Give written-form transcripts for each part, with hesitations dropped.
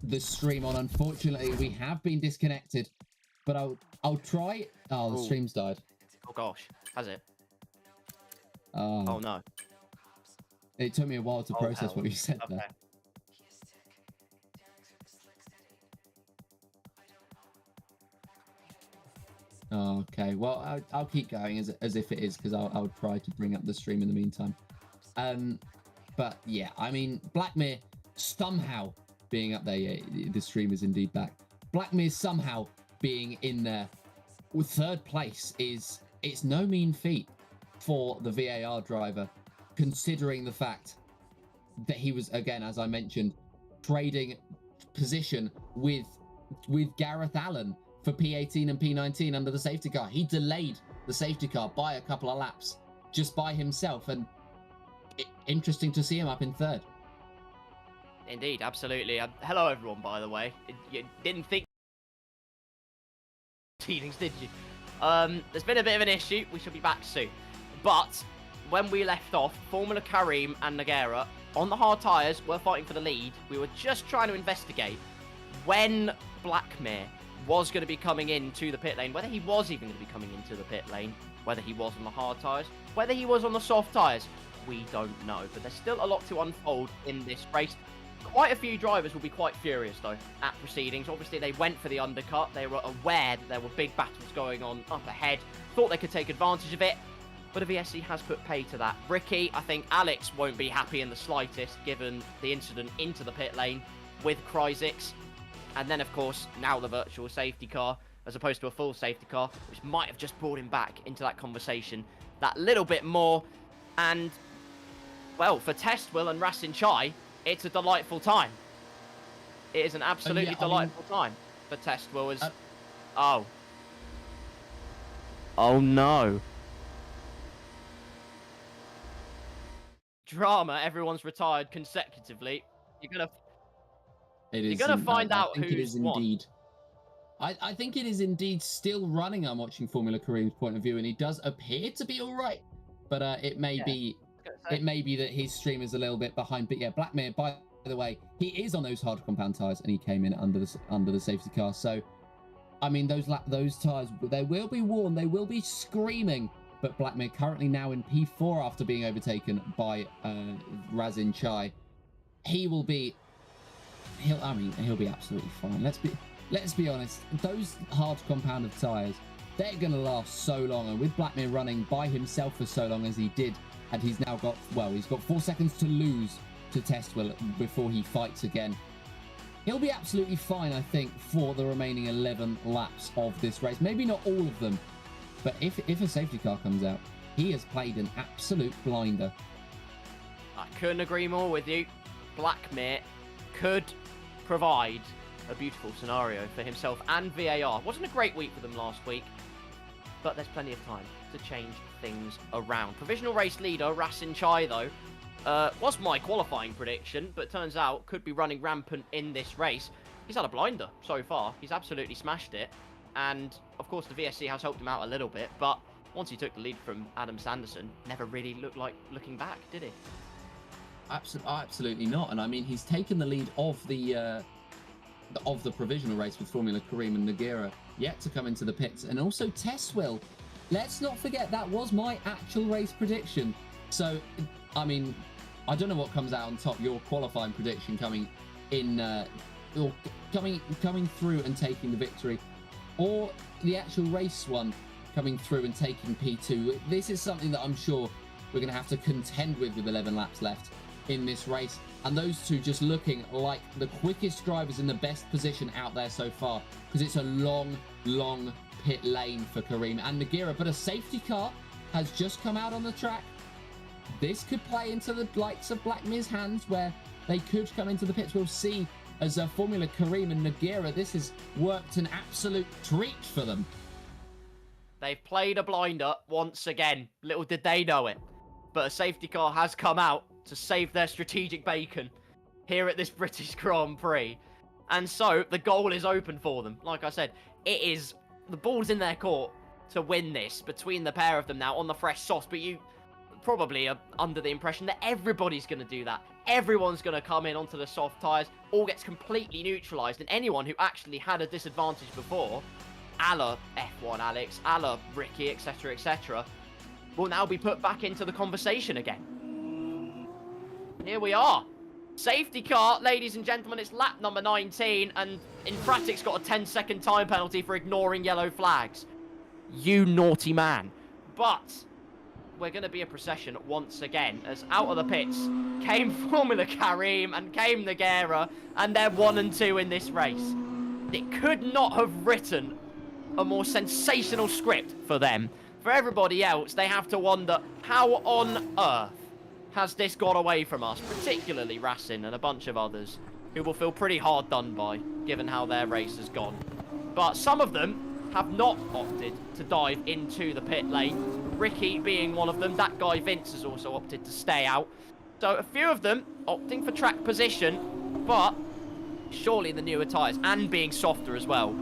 the stream on. Unfortunately, we have been disconnected, but I'll try. Oh, the stream's died. Oh gosh, has it? Oh no. It took me a while to process what you said there. Okay, well, I'll keep going as if it is, because I'll try to bring up the stream in the meantime. But yeah, I mean, Blackmere somehow being up there. Yeah, the stream is indeed back. Blackmere somehow being in there with third place it's no mean feat for the VAR driver, considering the fact that he was, again, as I mentioned, trading position with Gareth Allen for P18 and P19 under the safety car. He delayed the safety car by a couple of laps just by himself, and interesting to see him up in third. Indeed, absolutely. Hello, everyone, by the way. You didn't think teetings, did you? There's been a bit of an issue. We should be back soon. But when we left off, Formula Karim and Nogueira on the hard tyres were fighting for the lead. We were just trying to investigate when Blackmere was going to be coming into the pit lane, whether he was even going to be coming into the pit lane, whether he was on the hard tyres, whether he was on the soft tyres. We don't know, but there's still a lot to unfold in this race. Quite a few drivers will be quite furious, though, at proceedings. Obviously, they went for the undercut. They were aware that there were big battles going on up ahead, thought they could take advantage of it, but a VSC has put pay to that. Ricky, I think Alex won't be happy in the slightest, given the incident into the pit lane with Cryzix. And then, of course, now the virtual safety car, as opposed to a full safety car, which might have just brought him back into that conversation that little bit more. And, well, for Testwill and Rasin Chai, it's a delightful time. It is an absolutely delightful time for Testwill. Oh no. Drama, everyone's retired consecutively. You're gonna find out who's won. I think it is indeed still running. I'm watching Formula Kareem's point of view, and he does appear to be all right. But it may be that his stream is a little bit behind. But yeah, Blackmere, by the way, he is on those hard compound tires, and he came in under the safety car. So, I mean, those tires, they will be worn, they will be screaming. But Blackmere currently now in P4 after being overtaken by Rasin Chai. He'll be absolutely fine. Let's be honest. Those hard compounded tires, they're going to last so long. And with Blackmere running by himself for so long as he did, and he's now got, well, he's got 4 seconds to lose to Testwill before he fights again. He'll be absolutely fine, I think, for the remaining 11 laps of this race. Maybe not all of them, but if a safety car comes out, he has played an absolute blinder. I couldn't agree more with you. Blackmere could provide a beautiful scenario for himself and VAR. Wasn't a great week for them last week, but there's plenty of time to change things around. Provisional race leader Rasin Chai, though, was my qualifying prediction, but turns out could be running rampant in this race. He's had a blinder so far. He's absolutely smashed it. And, of course, the VSC has helped him out a little bit, but once he took the lead from Adam Sanderson, never really looked like looking back, did he? Absolutely not. And, I mean, he's taken the lead of the provisional race with Formula Kareem and Nogueira yet to come into the pits. And also Testwill. Let's not forget that was my actual race prediction. So, I mean, I don't know what comes out on top. Your qualifying prediction coming in, or coming through and taking the victory, or the actual race one coming through and taking P2. This is something that I'm sure we're going to have to contend with 11 laps left in this race. And those two just looking like the quickest drivers in the best position out there so far, because it's a long, long pit lane for Kareem and Nogueira. But a safety car has just come out on the track. This could play into the likes of Blackmere's hands, where they could come into the pits. We'll see as Formula Kareem and Nogueira. This has worked an absolute treat for them. They've played a blinder once again. Little did they know it. But a safety car has come out to save their strategic bacon here at this British Grand Prix. And so the goal is open for them. Like I said, the ball's in their court to win this between the pair of them now on the fresh sauce. But you probably are under the impression that everybody's going to do that. everyone's going to come in onto the soft tyres, all gets completely neutralised, and anyone who actually had a disadvantage before, a la F1 Alex, a la Ricky, etc., etc., will now be put back into the conversation again. Here we are. Safety car, ladies and gentlemen, it's lap number 19, and Infratic's got a 10-second time penalty for ignoring yellow flags. You naughty man. But we're going to be a procession once again, as out of the pits came Formula Karim and came Nogueira, and they're 1 and 2 in this race. It could not have written a more sensational script for them. For everybody else, they have to wonder, how on earth has this got away from us, particularly Racing and a bunch of others, who will feel pretty hard done by, given how their race has gone. But some of them have not opted to dive into the pit lane, Ricky being one of them. That guy Vince has also opted to stay out. So a few of them opting for track position, but surely the newer tyres, and being softer as well,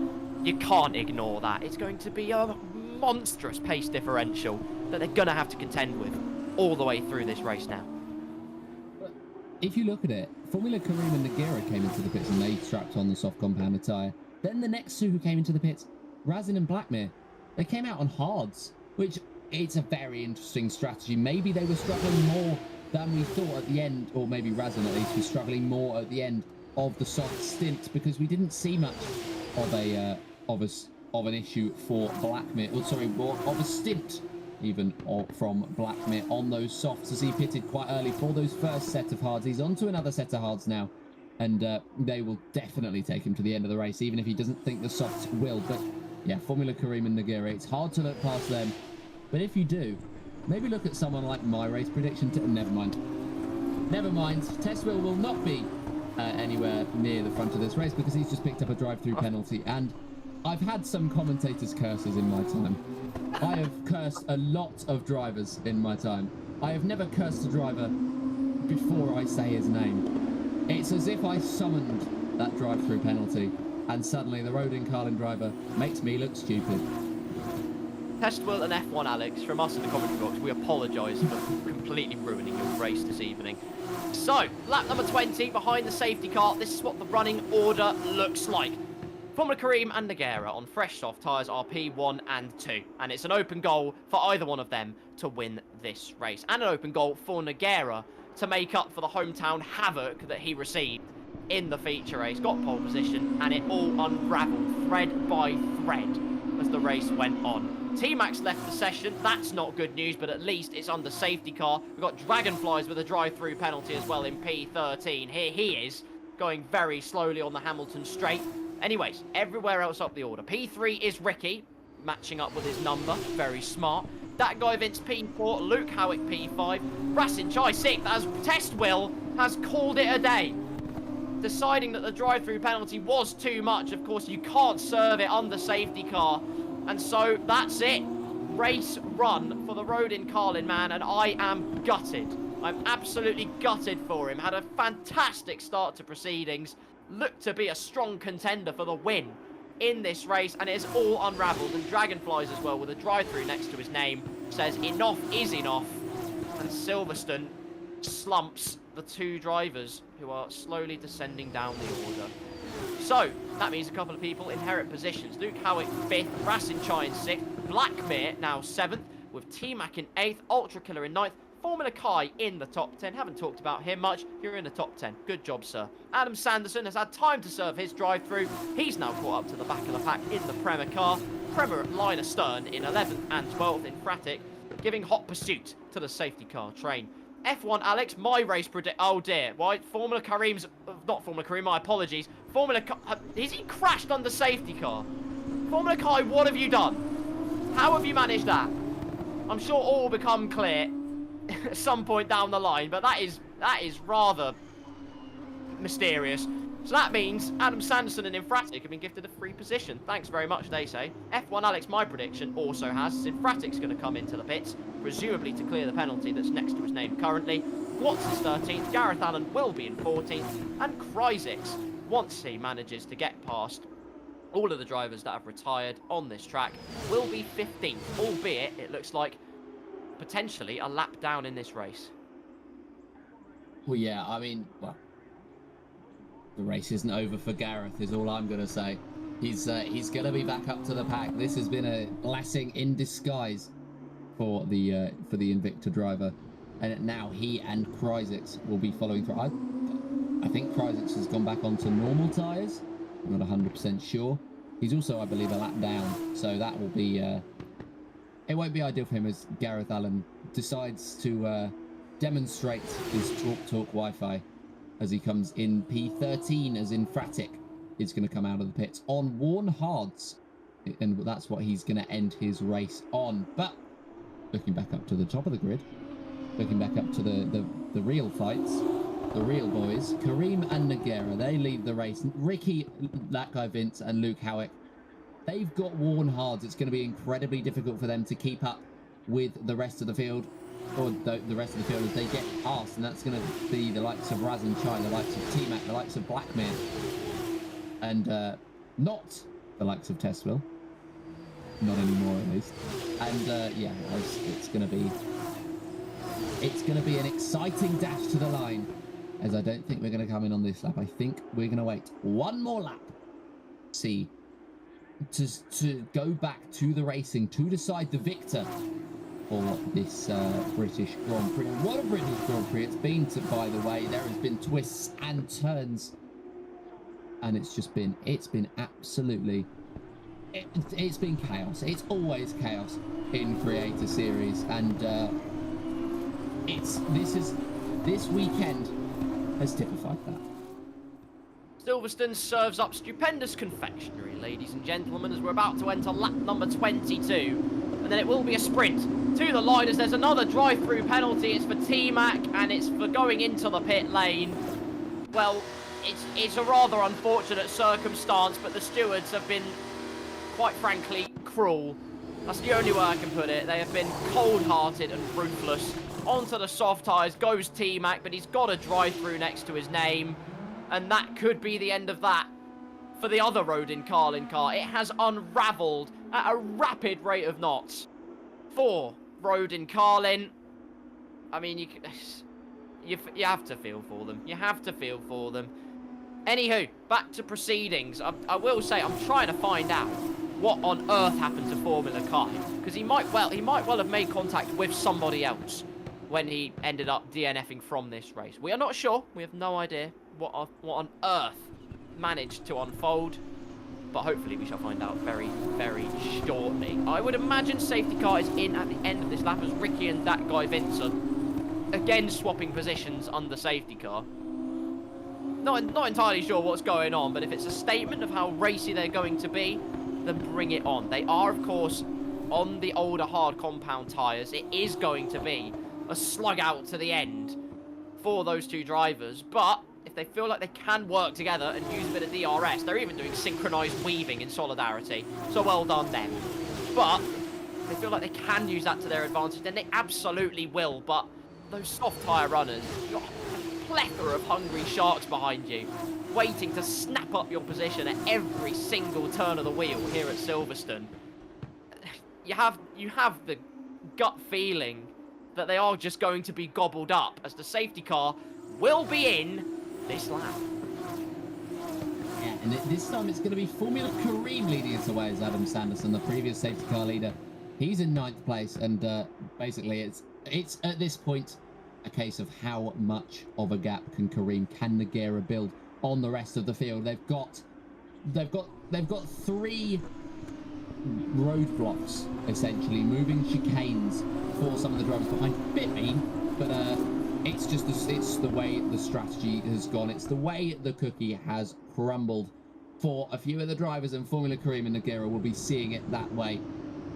you can't ignore that. It's going to be a monstrous pace differential that they're going to have to contend with all the way through this race now. If you look at it, Formula Karim and Nogueira came into the pits and they strapped on the soft compounded tyre. Then the next two who came into the pits, Razin and Blackmere, they came out on hards, which it's a very interesting strategy. Maybe they were struggling more than we thought at the end, or maybe Razin at least was struggling more at the end of the soft stint, because we didn't see much of an issue for Blackmere, of a stint even from Blackmere on those softs, as he pitted quite early for those first set of hards. He's on to another set of hards now, and they will definitely take him to the end of the race, even if he doesn't think the softs will. But yeah, Formula Karim and Nogueira, it's hard to look past them. But if you do, maybe look at someone like my race prediction. Never mind. Testwheel will not be anywhere near the front of this race, because he's just picked up a drive-through penalty, and I've had some commentators' curses in my time. I have cursed a lot of drivers in my time. I have never cursed a driver before I say his name. It's as if I summoned that drive-through penalty, and suddenly the Rodin Carlin driver makes me look stupid. Testwell and F1 Alex, from us in the commentary box, we apologise for completely ruining your race this evening. So, lap number 20, behind the safety car, this is what the running order looks like. Formula Karim and Nogueira on fresh soft tyres are P1 and 2. And it's an open goal for either one of them to win this race. And an open goal for Nogueira to make up for the hometown havoc that he received in the feature race. Got pole position, and it all unravelled thread by thread as the race went on. T-Max left the session. That's not good news, but at least it's under safety car. We've got Dragonflies with a drive-through penalty as well in P13. Here he is, going very slowly on the Hamilton straight. Anyways, everywhere else up the order. P3 is Ricky, matching up with his number. Very smart. That guy Vince P4, Luke Howick P5, Racing Chai 6, as Testwheel has called it a day, deciding that the drive-through penalty was too much. Of course, you can't serve it under safety car. And so that's it. Race run for the Rodin Carlin man, and I am gutted. I'm absolutely gutted for him. Had a fantastic start to proceedings. Looked to be a strong contender for the win in this race, and it's all unravelled. And Dragonflies as well, with a drive-through next to his name, says enough is enough. And Silverstone slumps the two drivers who are slowly descending down the order. So, that means a couple of people inherit positions. Luke Howick 5th, Racing Chai in 6th, Blackmere now 7th, with T-Mac in 8th, Ultra Killer in 9th, Formula Kai in the top 10. Haven't talked about him much. You're in the top 10. Good job, sir. Adam Sanderson has had time to serve his drive-through. He's now caught up to the back of the pack in the Premier car. Premier at line astern in 11th and 12th in Fratic, giving hot pursuit to the safety car train. F1 Alex, my race predict. Oh dear. Why? Formula Karim's. Not Formula Karim, my apologies. Formula. Is he crashed under safety car? Formula Kai, what have you done? How have you managed that? I'm sure all will become clear at some point down the line, but that is rather mysterious. So that means Adam Sanderson and Infratic have been gifted a free position. Thanks very much, they say. F1 Alex, my prediction, also has Infratic's going to come into the pits, presumably to clear the penalty that's next to his name currently. Watts is 13th, Gareth Allen will be in 14th, and Kryzix, once he manages to get past all of the drivers that have retired on this track, will be 15th, albeit it looks like potentially a lap down in this race. Well, yeah, I mean, well, the race isn't over for Gareth, is all I'm going to say. He's going to be back up to the pack. This has been a blessing in disguise for the Invicta driver. And now he and Kryzix will be following through. I think Kryzix has gone back onto normal tyres. I'm not 100% sure. He's also, I believe, a lap down. So that will be... it won't be ideal for him as Gareth Allen decides to demonstrate his talk Wi-Fi as he comes in P13, as in Fratic is going to come out of the pits on worn hards. And that's what he's going to end his race on. But looking back up to the top of the grid, looking back up to the real fights, the real boys, Kareem and Nogueira, they lead the race. Ricky, that guy Vince, and Luke Howick, they've got worn hards. It's going to be incredibly difficult for them to keep up with the rest of the field, or the rest of the field as they get past, and that's going to be the likes of Raz and Chai, the likes of T-Mac, the likes of Blackmere, and not the likes of Tessville. Not anymore, at least. And yeah, it's going to be an exciting dash to the line, as I don't think we're going to come in on this lap. I think we're going to wait one more lap, see, to go back to the racing to decide the victor for this British Grand Prix. What a British Grand Prix it's been, by the way. There has been twists and turns, and it's been absolutely, it's been chaos. It's always chaos in Creator Series, and this weekend has typified that. Silverstone serves up stupendous confectionery, ladies and gentlemen, as we're about to enter lap number 22. And then it will be a sprint to the line as there's another drive-through penalty. It's for T-Mac, and it's for going into the pit lane. Well, it's a rather unfortunate circumstance, but the stewards have been, quite frankly, cruel. That's the only way I can put it. They have been cold-hearted and ruthless. Onto the soft tyres goes T-Mac, but he's got a drive-through next to his name. And that could be the end of that for the other Rodin Carlin car. It has unravelled at a rapid rate of knots for Rodin Carlin. I mean, you have to feel for them. You have to feel for them. Anywho, back to proceedings. I will say I'm trying to find out what on earth happened to Formula Kai, because he might well have made contact with somebody else when he ended up DNFing from this race. We are not sure. We have no idea what on earth managed to unfold, but hopefully we shall find out very, very shortly. I would imagine safety car is in at the end of this lap as Ricky and that guy Vincent again swapping positions under safety car. Not entirely sure what's going on, but if it's a statement of how racy they're going to be, then bring it on. They are, of course, on the older hard compound tyres. It is going to be a slug out to the end for those two drivers, but if they feel like they can work together and use a bit of DRS, they're even doing synchronized weaving in solidarity, so well done them. But if they feel like they can use that to their advantage, then they absolutely will. But those soft tyre runners, you've got a plethora of hungry sharks behind you, waiting to snap up your position at every single turn of the wheel here at Silverstone. You have the gut feeling that they are just going to be gobbled up, as the safety car will be in this lap. Yeah, and this time it's going to be Formula Kareem leading us away as Adam Sanderson, the previous safety car leader. He's in 9th place, and basically it's at this point a case of how much of a gap can Nogueira build on the rest of the field. They've got 3 roadblocks, essentially, moving chicanes for some of the drivers behind. Bit mean, but it's the way the strategy has gone. It's the way the cookie has crumbled for a few of the drivers, and Formula Kareem and Nogueira will be seeing it that way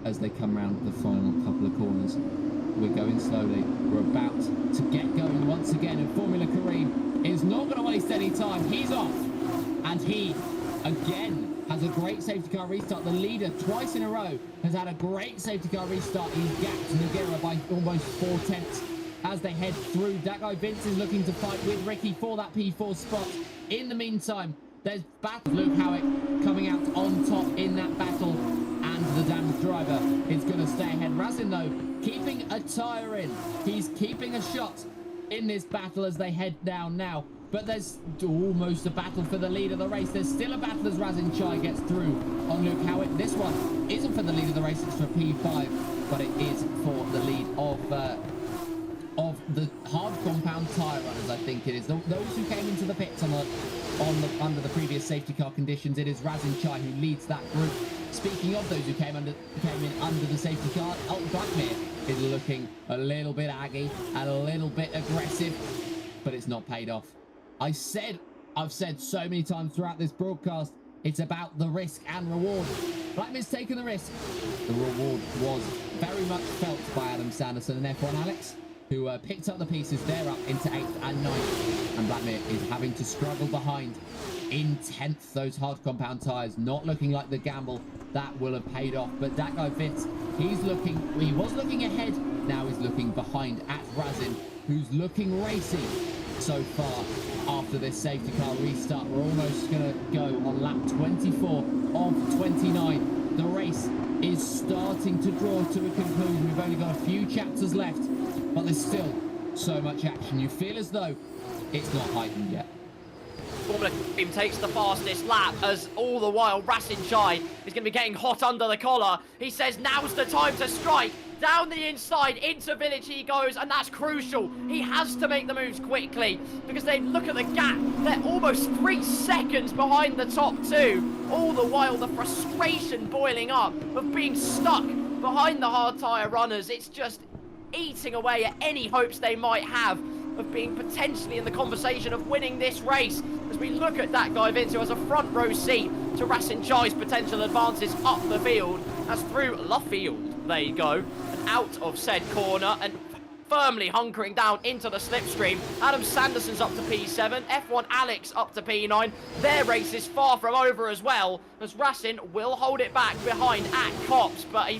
as they come round the final couple of corners. We're going slowly. We're about to get going once again, and Formula Kareem is not going to waste any time. He's off, and he again has a great safety car restart. The leader twice in a row has had a great safety car restart. He's gapped Nogueira by almost 4/10 as they head through. That guy Vince is looking to fight with Ricky for that P4 spot. In the meantime, there's battle. Luke Howick coming out on top in that battle, and the damaged driver is going to stay ahead. Razin, though, keeping a tyre in. He's keeping a shot in this battle as they head down now. But there's almost a battle for the lead of the race. There's still a battle as Razin Chai gets through on Luke Howitt. This one isn't for the lead of the race, it's for P5, but it is for the lead of the hard compound tyre runners, I think it is. Those who came into the pits under the previous safety car conditions, it is Razin Chai who leads that group. Speaking of those who came in under the safety car, Blackmere is looking a little bit aggy and a little bit aggressive, but it's not paid off. I've said so many times throughout this broadcast, it's about the risk and reward. Blackmere's taken the risk. The reward was very much felt by Adam Sanderson and F1 Alex, who picked up the pieces. They're up into 8th and 9th, and Blackmere is having to struggle behind in 10th. Those hard compound tyres not looking like the gamble that will have paid off. But that guy Vince, he was looking ahead, now he's looking behind at Razin, who's looking racy so far. After this safety car restart, we're almost going to go on lap 24 of 29. The race is starting to draw to a conclusion. We've only got a few chapters left, but there's still so much action. You feel as though it's not heightened yet. Formula team takes the fastest lap, as all the while Razin Chai is going to be getting hot under the collar. He says now's the time to strike. Down the inside, into Village he goes, and that's crucial. He has to make the moves quickly, because they look at the gap. They're almost 3 seconds behind the top two. All the while, the frustration boiling up of being stuck behind the hard tyre runners. It's just eating away at any hopes they might have of being potentially in the conversation of winning this race. As we look at that guy Vince, who has a front row seat to Razin Chai's potential advances up the field, as through Luffield they go, and out of said corner, and firmly hunkering down into the slipstream. Adam Sanderson's up to P7, F1 Alex up to P9. Their race is far from over as well, as Razin will hold it back behind at Cops, but I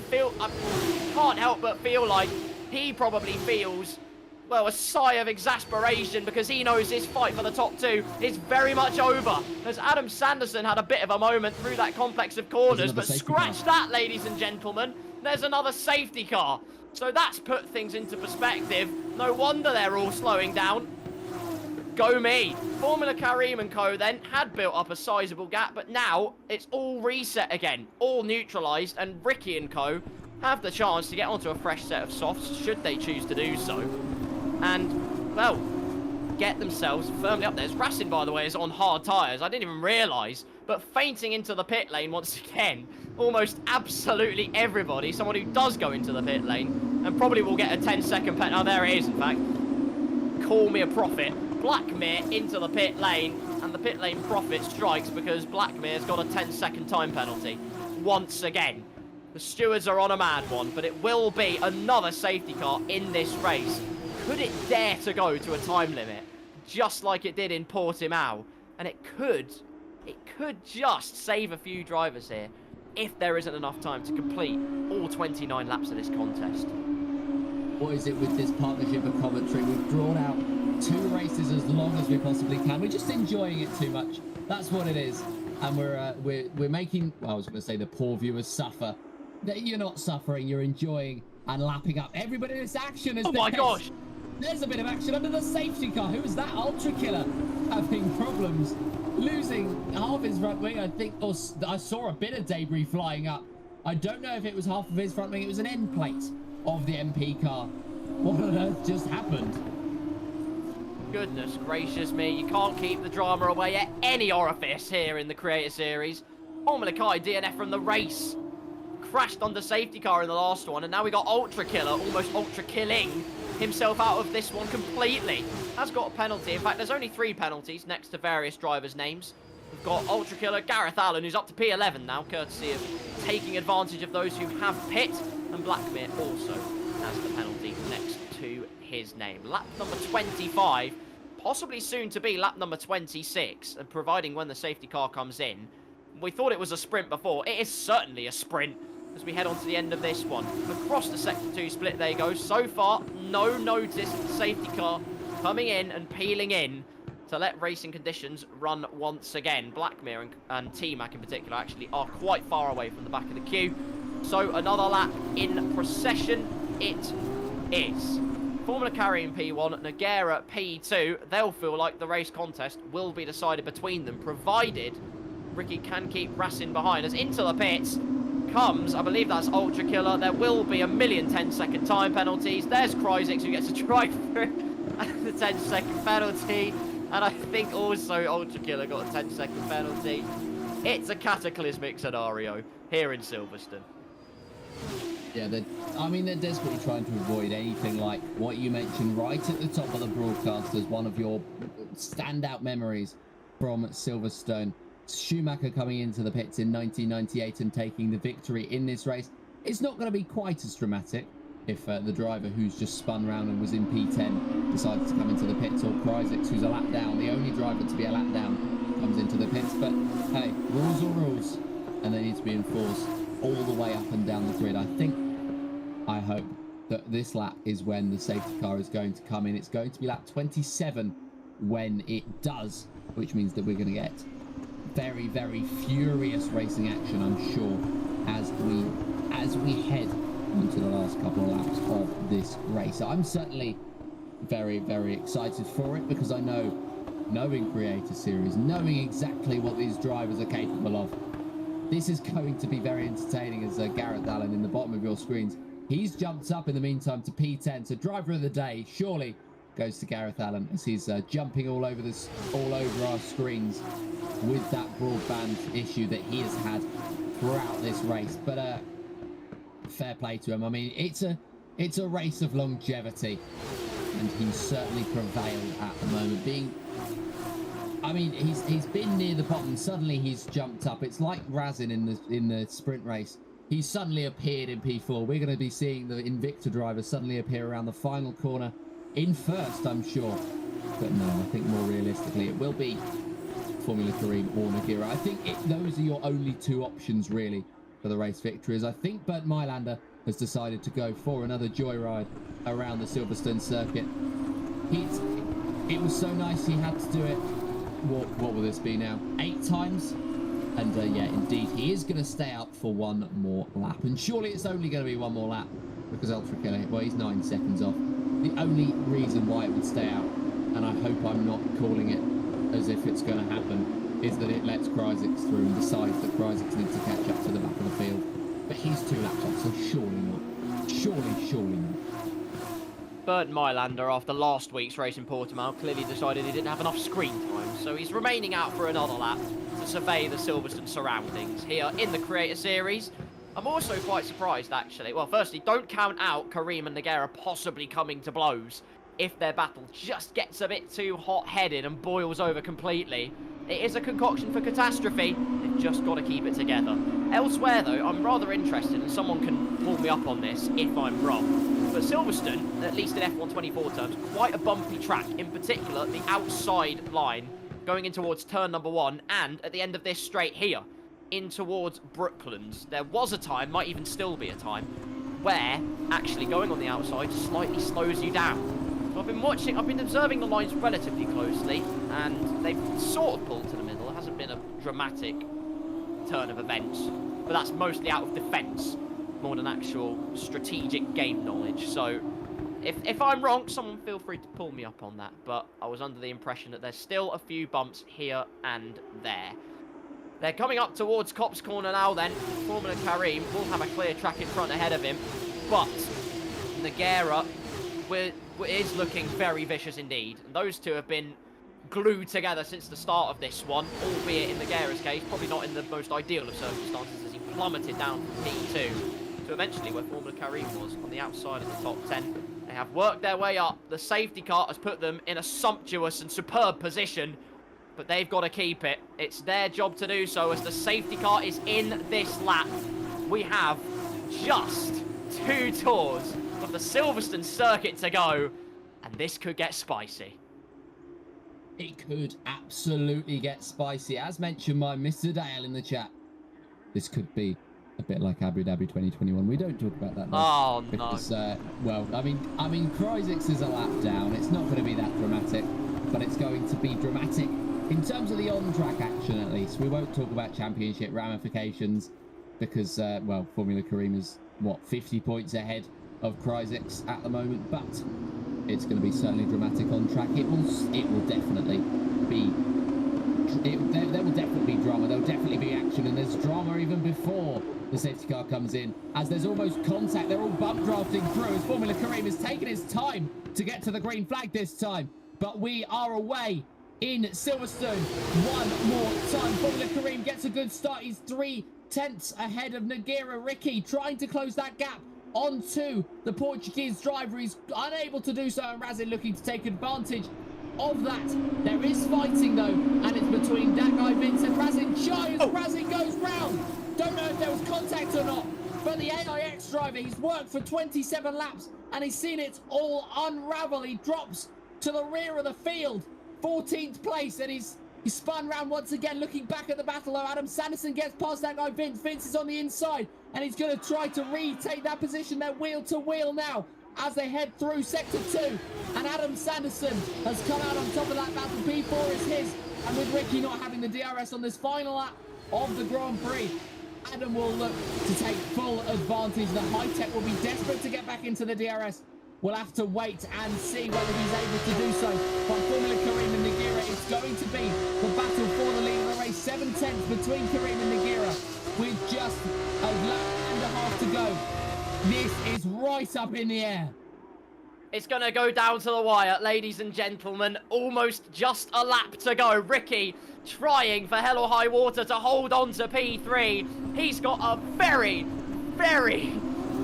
can't help but feel like he probably feels, well, a sigh of exasperation, because he knows this fight for the top two is very much over, as Adam Sanderson had a bit of a moment through that complex of corners, but scratch that, ladies and gentlemen, there's another safety car. So that's put things into perspective. No wonder they're all slowing down. Go me. Formula Karim and co then had built up a sizable gap, but now it's all reset again, all neutralised, and Ricky and co have the chance to get onto a fresh set of softs, should they choose to do so. And, well, get themselves firmly up there. Razin, by the way, is on hard tyres. I didn't even realise, but fainting into the pit lane once again. Almost absolutely everybody, someone who does go into the pit lane, and probably will get a 10-second penalty. Oh, there it is, in fact. Call me a prophet. Blackmere into the pit lane, and the pit lane prophet strikes because Blackmere's got a 10-second time penalty. Once again. The stewards are on a mad one, but it will be another safety car in this race. Could it dare to go to a time limit, just like it did in Portimao? And it could just save a few drivers here, if there isn't enough time to complete all 29 laps of this contest. What is it with this partnership of commentary? We've drawn out 2 races as long as we possibly can. We're just enjoying it too much. That's what it is. And we're making, well, I was going to say the poor viewers suffer. You're not suffering, you're enjoying and lapping up everybody in this action. Oh my gosh! There's a bit of action under the safety car. Who is that? Ultra Killer having problems, losing half his front wing, I think. Or I saw a bit of debris flying up. I don't know if it was half of his front wing. It was an end plate of the MP car. What on earth just happened? Goodness gracious me, you can't keep the drama away at any orifice here in the Creator Series. Formula Kai DNF from the race. Crashed on the safety car in the last one, and now we got Ultra Killer almost ultra killing himself out of this one completely. Has got a penalty. In fact, there's only 3 penalties next to various drivers' names. We've got Ultra Killer Gareth Allen, who's up to P11 now, courtesy of taking advantage of those who have pit, and Blackmere also has the penalty next to his name. Lap number 25, possibly soon to be lap number 26, and providing when the safety car comes in. We thought it was a sprint before. It is certainly a sprint as we head on to the end of this one. Across the Sector 2 split, there you go. So far, no notice of the safety car coming in and peeling in to let racing conditions run once again. Blackmere and T-Mac in particular actually are quite far away from the back of the queue. So another lap in procession it is. Formula Carry P1, Nogueira P2, they'll feel like the race contest will be decided between them, provided Ricky can keep Racing behind. As into the pits comes, I believe that's Ultra Killer. There will be a million 10-second time penalties. There's Kryzik who gets to drive through the 10-second penalty. And I think also Ultra Killer got a 10-second penalty. It's a cataclysmic scenario here in Silverstone. Yeah, they're desperately trying to avoid anything like what you mentioned right at the top of the broadcast as one of your standout memories from Silverstone. Schumacher coming into the pits in 1998 and taking the victory in this race. It's not going to be quite as dramatic if the driver who's just spun round and was in P10 decides to come into the pits, or Kryzik, who's a lap down, the only driver to be a lap down, comes into the pits. But hey, rules are rules, and they need to be enforced all the way up and down the grid. I hope that this lap is when the safety car is going to come in. It's going to be lap 27 when it does, which means that we're going to get very, very furious racing action, I'm sure, as we head into the last couple of laps of this race. I'm certainly very, very excited for it, because I know, knowing Creator Series, knowing exactly what these drivers are capable of, this is going to be very entertaining. As Gareth Allen in the bottom of your screens, he's jumped up in the meantime to P10. So driver of the day surely goes to Gareth Allen, as he's jumping all over our screens with that broadband issue that he has had throughout this race. But fair play to him. I mean, it's a race of longevity, and he's certainly prevailed at the moment. He's been near the bottom. Suddenly he's jumped up. It's like Razin in the sprint race. He's suddenly appeared in P4. We're going to be seeing the Invicta driver suddenly appear around the final corner in first, I'm sure. But no, I think more realistically it will be Formula Kareem or Nogueira. I think those are your only two options really for the race victories. I think Bert Mylander has decided to go for another joyride around the Silverstone circuit. It was so nice he had to do it. What will this be now? 8 times? And yeah, indeed, he is going to stay out for one more lap. And surely it's only going to be one more lap, because Ultra Killer, well, he's 9 seconds off. The only reason why it would stay out, and I hope I'm not calling it as if it's going to happen, is that it lets Kryzik through and decides that Kryzik needs to catch up to the back of the field. But he's 2 laps off, so surely not. Surely not. Bert Mylander, after last week's race in Portimao, clearly decided he didn't have enough screen time, so he's remaining out for another lap to survey the Silverstone surroundings here in the Creator Series. I'm also quite surprised, actually. Well, firstly, don't count out Kareem and Nogueira possibly coming to blows if their battle just gets a bit too hot-headed and boils over completely. It is a concoction for catastrophe. They've just got to keep it together. Elsewhere, though, I'm rather interested, and someone can pull me up on this if I'm wrong. But Silverstone, at least in F1 24 terms, quite a bumpy track. In particular, the outside line going in towards turn number 1, and at the end of this straight here, in towards Brooklands. There was a time, might even still be a time, where actually going on the outside slightly slows you down. So I've been observing the lines relatively closely, and they've sort of pulled to the middle. It hasn't been a dramatic turn of events, but that's mostly out of defence more than actual strategic game knowledge. So if I'm wrong, someone feel free to pull me up on that, but I was under the impression that there's still a few bumps here and there. They're coming up towards Copse Corner now then. Formula Kareem will have a clear track in front ahead of him, but Nogueira is looking very vicious indeed. And those two have been glued together since the start of this one, albeit in Nogueira's case, probably not in the most ideal of circumstances, as he plummeted down from P2 to eventually where Formula Kareem was, on the outside of the top 10. They have worked their way up. The safety car has put them in a sumptuous and superb position, but they've got to keep it. It's their job to do so, as the safety car is in this lap. We have just 2 tours of the Silverstone circuit to go, and this could get spicy. It could absolutely get spicy. As mentioned by Mr. Dale in the chat, this could be a bit like Abu Dhabi 2021. We don't talk about that though. Oh, because, no. Well, I mean, Kryzik is a lap down. It's not going to be that dramatic, but it's going to be dramatic in terms of the on-track action, at least. We won't talk about championship ramifications because, well, Formula Kareem is, what, 50 points ahead of Kryzik at the moment. But it's going to be certainly dramatic on track. It will definitely be. There will definitely be drama. There will definitely be action, and there's drama even before the safety car comes in, as there's almost contact. They're all bump drafting through as Formula Kareem has taken his time to get to the green flag this time. But we are away in Silverstone one more time. Formula Kareem gets a good start. He's 3/10 ahead of Nogueira. Ricky trying to close that gap onto the Portuguese driver. He's unable to do so, and Razin looking to take advantage of that. There is fighting though, and it's between that guy Vince and Razin. Razin goes round. Don't know if there was contact or not, but the AIX driver, he's worked for 27 laps and he's seen it all unravel. He drops to the rear of the field, 14th place, and he's spun round once again, looking back at the battle. Adam Sanderson gets past that guy Vince. Vince is on the inside and he's going to try to retake that position. They're wheel to wheel now as they head through sector 2, and Adam Sanderson has come out on top of that battle. P4 is his, and with Ricky not having the DRS on this final lap of the Grand Prix, Adam will look to take full advantage. The high-tech will be desperate to get back into the DRS. We'll have to wait and see whether he's able to do so. But Formula Kareem and Nogueira, it's going to be the battle for the lead of the race. 7/10 between Kareem and Nogueira with just a lap and a half to go. This is right up in the air. It's going to go down to the wire, ladies and gentlemen. Almost just a lap to go. Ricky trying for hell or high water to hold on to P3. He's got a very, very,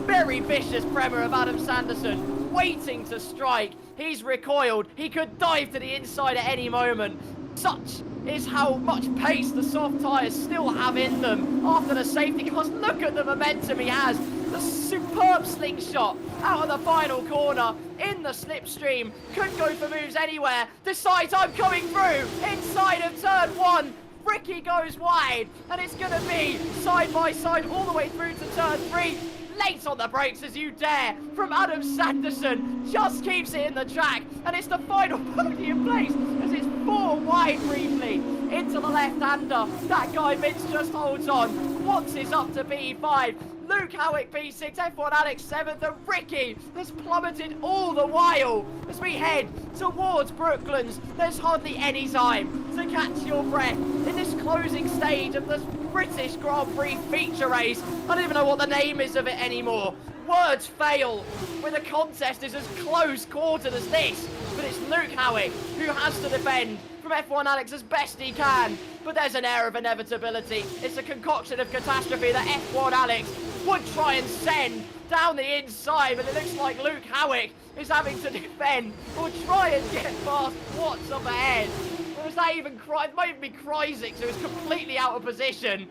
very vicious Premier of Adam Sanderson waiting to strike. He's recoiled. He could dive to the inside at any moment. Such is how much pace the soft tyres still have in them after the safety cars. Look at the momentum he has. The superb slingshot out of the final corner in the slipstream. Could go for moves anywhere. Decides I'm coming through inside of turn 1. Ricky goes wide, and it's going to be side by side all the way through to turn 3. Late on the brakes as you dare from Adam Sanderson. Just keeps it in the track, and it's the final podium place as it's 4 wide briefly into the left-hander. That guy Vince just holds on. Watts is up to P5. Luke Howick P6, F1 Alex 7th, and Ricky has plummeted all the while. As we head towards Brooklands, there's hardly any time to catch your breath in this closing stage of the British Grand Prix feature race. I don't even know what the name is of it anymore. Words fail when the contest is as close quartered as this. But it's Luke Howick who has to defend from F1 Alex as best he can. But there's an air of inevitability. It's a concoction of catastrophe that F1 Alex would try and send down the inside, but it looks like Luke Howick is having to defend or try and get past Watts up ahead. Or was that even it might even be Kryzik, who is completely out of position.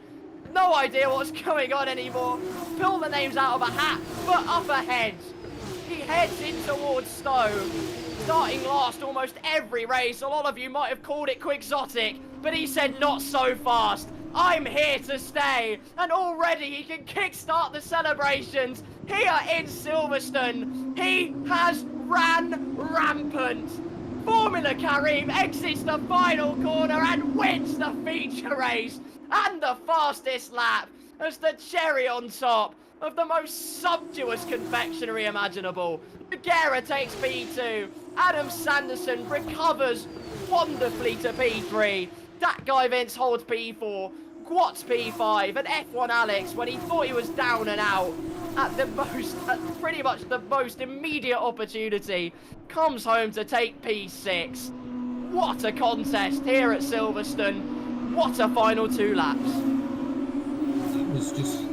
No idea what's going on anymore. Pull the names out of a hat, but up ahead. He heads in towards Stowe. Starting last almost every race. A lot of you might have called it quixotic, but he said not so fast. I'm here to stay, and already he can kickstart the celebrations here in Silverstone. He has ran rampant. Formula Kareem exits the final corner and wins the feature race and the fastest lap as the cherry on top of the most sumptuous confectionery imaginable. Nogueira takes P2. Adam Sanderson recovers wonderfully to P3. That guy Vince holds P4. Watts P5, and F1 Alex, when he thought he was down and out at pretty much the most immediate opportunity, comes home to take P6. What a contest here at Silverstone. What a final 2 laps.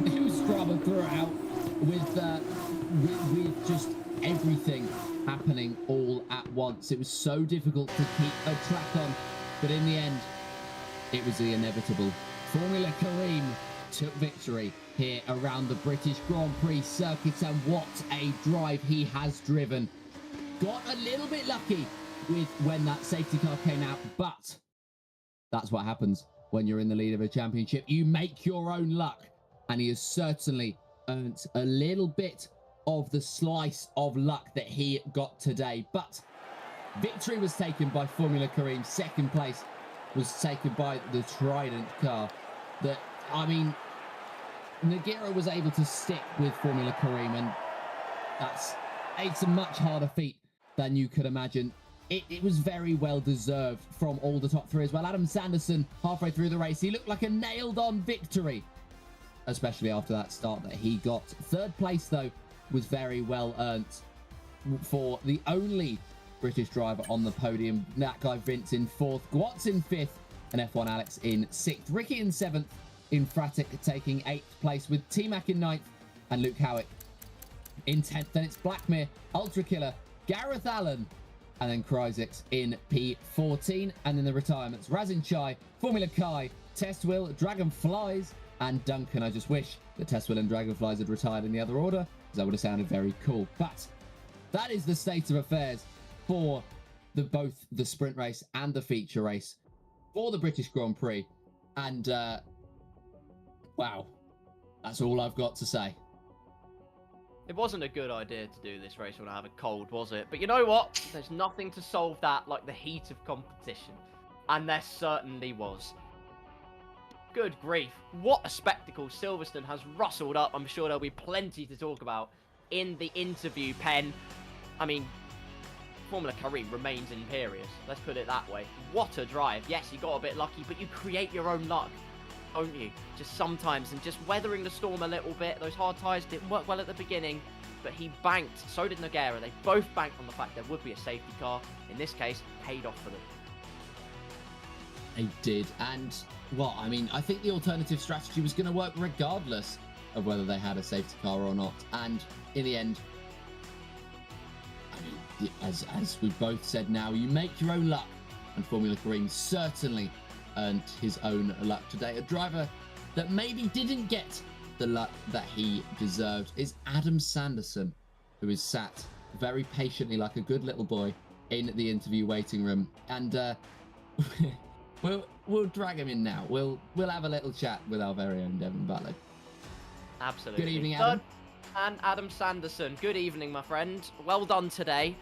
It was drama throughout with just everything happening all at once. It was so difficult to keep a track on, but in the end, it was the inevitable. Formula Kareem took victory here around the British Grand Prix circuit, and what a drive he has driven. Got a little bit lucky with when that safety car came out, but that's what happens when you're in the lead of a championship. You make your own luck, and he has certainly earned a little bit of the slice of luck that he got today. But victory was taken by Formula Kareem. Second place was taken by the Trident car. Nogueira was able to stick with Formula Kareem, and it's a much harder feat than you could imagine. It was very well deserved from all the top three as well. Adam Sanderson, halfway through the race, he looked like a nailed-on victory, especially after that start that he got. Third place, though, was very well earned for the only British driver on the podium. That guy Vince in fourth, Gwatz in fifth, and F1 Alex in sixth. Ricky in seventh, Infratic taking eighth place with T-Mac in ninth, and Luke Howitt in 10th. Then it's Blackmere, Ultra Killer, Gareth Allen, and then Kryzix in P14. And in the retirements, Razin Chai, Formula Kai, Test Will, Dragonflies, and Duncan. I just wish that Test Will and Dragonflies had retired in the other order, because that would have sounded very cool. But that is the state of affairs for both the sprint race and the feature race for the British Grand Prix. And wow, that's all I've got to say. It wasn't a good idea to do this race when I have a cold, was it? But you know what? There's nothing to solve that like the heat of competition. And there certainly was. Good grief. What a spectacle Silverstone has rustled up. I'm sure there'll be plenty to talk about in the interview pen. I mean, Formula Kareem remains imperious. Let's put it that way. What a drive. Yes, you got a bit lucky, but you create your own luck, don't you? Just sometimes, and just weathering the storm a little bit. Those hard tyres didn't work well at the beginning, but he banked. So did Nogueira. They both banked on the fact there would be a safety car. In this case, paid off for them. They did. And, well, I mean, I think the alternative strategy was going to work regardless of whether they had a safety car or not. And in the end, I mean, as we've both said now, you make your own luck. And Formula Kareem certainly earned his own luck today. A driver that maybe didn't get the luck that he deserved is Adam Sanderson, who is sat very patiently like a good little boy in the interview waiting room. And we'll drag him in now. We'll have a little chat with our very own Devin Butler. Absolutely. Good evening, Adam. And Adam Sanderson. Good evening, my friend. Well done today.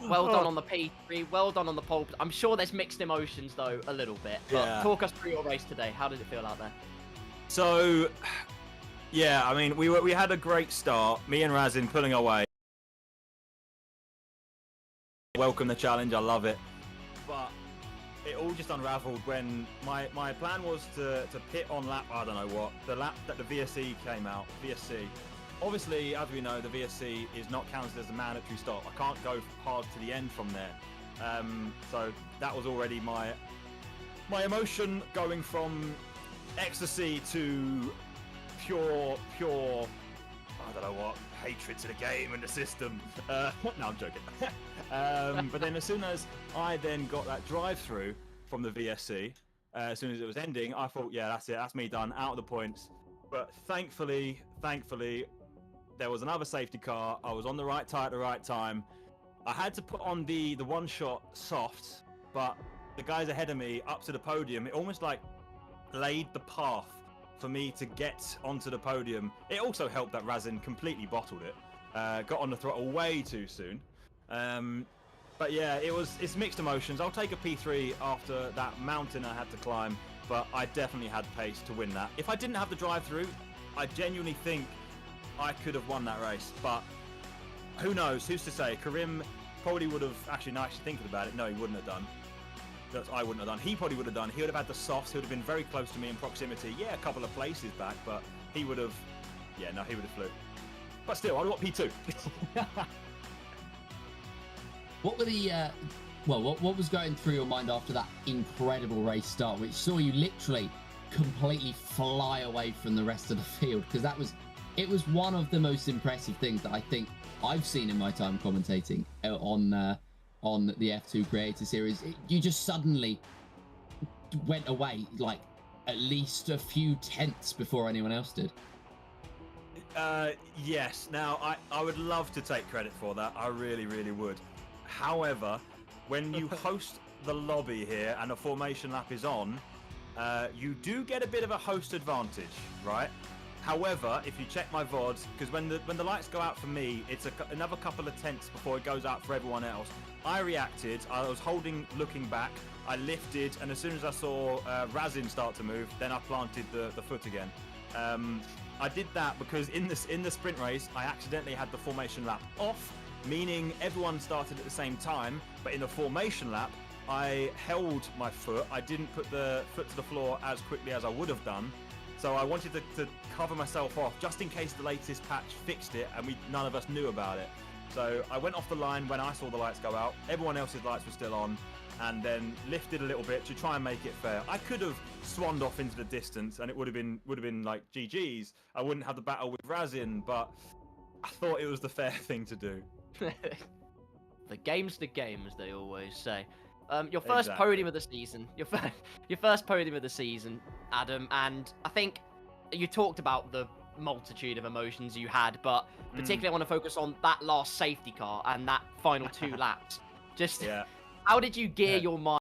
Well done on the P3. Well done on the pole. I'm sure there's mixed emotions, though, a little bit. But talk us through your race today. How did it feel out there? So, yeah, I mean, we had a great start. Me and Razin pulling away. Welcome the challenge. I love it. But it all just unraveled when my plan was to pit on lap, I don't know what, the lap that the VSC came out, VSC. Obviously, as we know, the VSC is not counted as a mandatory stop. I can't go hard to the end from there. So that was already my emotion going from ecstasy to pure, I don't know what, hatred to the game and the system. No, I'm joking. But then as soon as I then got that drive-through from the VSC, as soon as it was ending, I thought, yeah, that's it. That's me done, out of the points. But thankfully, there was another safety car. I was on the right tire at the right time. I had to put on the one-shot soft, but the guys ahead of me up to the podium, it almost like laid the path for me to get onto the podium. It also helped that Razin completely bottled it. Got on the throttle way too soon. But yeah, it's mixed emotions. I'll take a P3 after that mountain I had to climb, but I definitely had pace to win that. If I didn't have the drive-through, I genuinely think I could have won that race, but who knows? Who's to say? Karim probably would have, actually thinking about it, no, he wouldn't have done. I wouldn't have done. He probably would have done. He would have had the softs. He would have been very close to me in proximity. Yeah, a couple of places back, but he would have, yeah, no, he would have flew. But still, I want P2. What were the, what was going through your mind after that incredible race start, which saw you literally completely fly away from the rest of the field? Because it was one of the most impressive things that I think I've seen in my time commentating on the F2 Creator Series. You just suddenly went away like at least a few tenths before anyone else did. Yes. Now, I would love to take credit for that. I really, really would. However, when you host the lobby here and a formation lap is on, you do get a bit of a host advantage, right? However, if you check my VODs, because when the lights go out for me, it's another couple of tenths before it goes out for everyone else. I reacted. I was looking back. I lifted, and as soon as I saw Razin start to move, then I planted the foot again. I did that because in the sprint race, I accidentally had the formation lap off, meaning everyone started at the same time, but in the formation lap, I held my foot. I didn't put the foot to the floor as quickly as I would have done. So I wanted to cover myself off just in case the latest patch fixed it and none of us knew about it. So I went off the line when I saw the lights go out. Everyone else's lights were still on, and then lifted a little bit to try and make it fair. I could have swanned off into the distance and it would have been like GG's. I wouldn't have the battle with Razin, but I thought it was the fair thing to do. The game's the game, as they always say. Your first Exactly. podium of the season. Your first podium of the season, Adam. And I think you talked about the multitude of emotions you had, but particularly I want to focus on that last safety car and that final 2 laps. Just how did you gear your mind